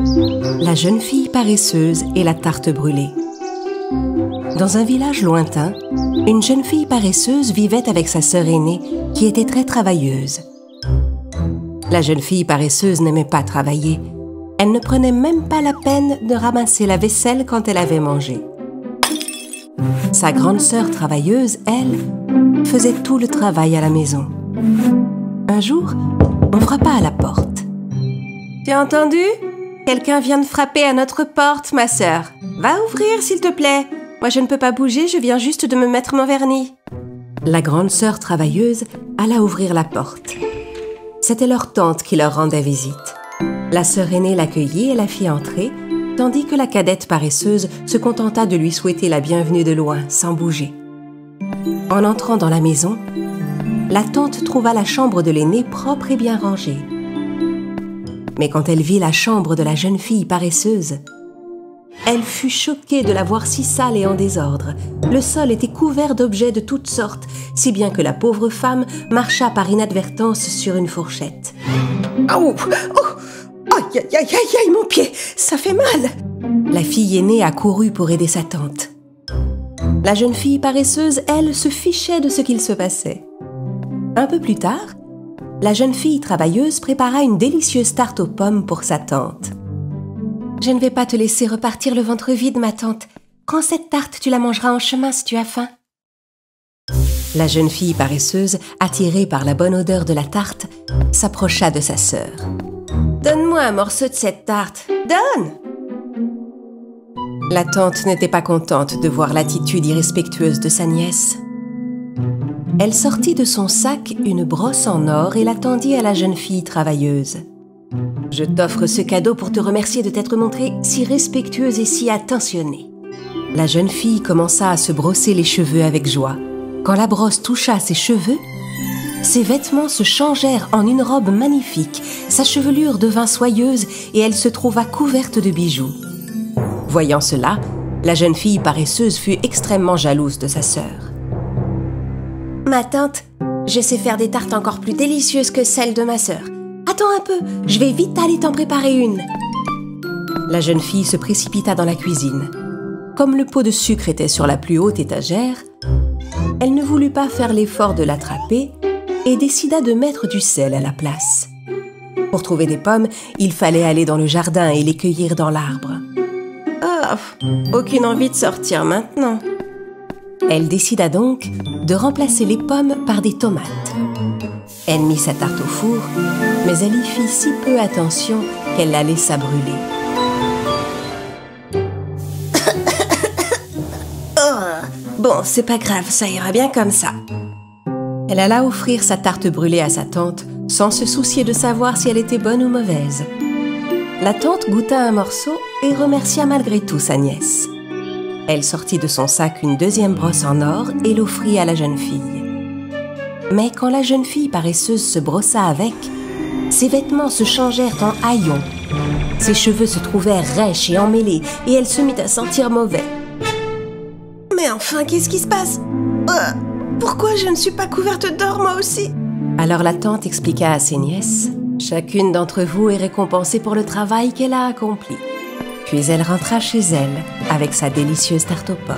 La jeune fille paresseuse et la tarte brûlée. Dans un village lointain, une jeune fille paresseuse vivait avec sa sœur aînée qui était très travailleuse. La jeune fille paresseuse n'aimait pas travailler. Elle ne prenait même pas la peine de ramasser la vaisselle quand elle avait mangé. Sa grande sœur travailleuse, elle, faisait tout le travail à la maison. Un jour, on frappa à la porte. « Tu as entendu? Quelqu'un vient de frapper à notre porte, ma sœur. Va ouvrir, s'il te plaît. Moi, je ne peux pas bouger, je viens juste de me mettre mon vernis. » La grande sœur travailleuse alla ouvrir la porte. C'était leur tante qui leur rendait visite. La sœur aînée l'accueillit et la fit entrer, tandis que la cadette paresseuse se contenta de lui souhaiter la bienvenue de loin, sans bouger. En entrant dans la maison, la tante trouva la chambre de l'aînée propre et bien rangée. Mais quand elle vit la chambre de la jeune fille paresseuse, elle fut choquée de la voir si sale et en désordre. Le sol était couvert d'objets de toutes sortes, si bien que la pauvre femme marcha par inadvertance sur une fourchette. « Oh, aïe, aïe, aïe, aïe, mon pied, ça fait mal !» La fille aînée accourut pour aider sa tante. La jeune fille paresseuse, elle, se fichait de ce qu'il se passait. Un peu plus tard, la jeune fille travailleuse prépara une délicieuse tarte aux pommes pour sa tante. « Je ne vais pas te laisser repartir le ventre vide, ma tante. Prends cette tarte, tu la mangeras en chemin si tu as faim. » La jeune fille paresseuse, attirée par la bonne odeur de la tarte, s'approcha de sa sœur. « Donne-moi un morceau de cette tarte. Donne !» La tante n'était pas contente de voir l'attitude irrespectueuse de sa nièce. Elle sortit de son sac une brosse en or et la tendit à la jeune fille travailleuse. « Je t'offre ce cadeau pour te remercier de t'être montrée si respectueuse et si attentionnée. » La jeune fille commença à se brosser les cheveux avec joie. Quand la brosse toucha ses cheveux, ses vêtements se changèrent en une robe magnifique, sa chevelure devint soyeuse et elle se trouva couverte de bijoux. Voyant cela, la jeune fille paresseuse fut extrêmement jalouse de sa sœur. « Ma tante, je sais faire des tartes encore plus délicieuses que celles de ma sœur. Attends un peu, je vais vite aller t'en préparer une. » La jeune fille se précipita dans la cuisine. Comme le pot de sucre était sur la plus haute étagère, elle ne voulut pas faire l'effort de l'attraper et décida de mettre du sel à la place. Pour trouver des pommes, il fallait aller dans le jardin et les cueillir dans l'arbre. Oh, aucune envie de sortir maintenant. Elle décida donc de remplacer les pommes par des tomates. Elle mit sa tarte au four, mais elle y fit si peu attention qu'elle la laissa brûler. Oh, bon, c'est pas grave, ça ira bien comme ça. Elle alla offrir sa tarte brûlée à sa tante, sans se soucier de savoir si elle était bonne ou mauvaise. La tante goûta un morceau et remercia malgré tout sa nièce. Elle sortit de son sac une deuxième brosse en or et l'offrit à la jeune fille. Mais quand la jeune fille paresseuse se brossa avec, ses vêtements se changèrent en haillons. Ses cheveux se trouvèrent rêches et emmêlés et elle se mit à sentir mauvais. « Mais enfin, qu'est-ce qui se passe? Pourquoi je ne suis pas couverte d'or moi aussi ?» Alors la tante expliqua à ses nièces. Chacune d'entre vous est récompensée pour le travail qu'elle a accompli. Puis elle rentra chez elle avec sa délicieuse tarte aux pommes.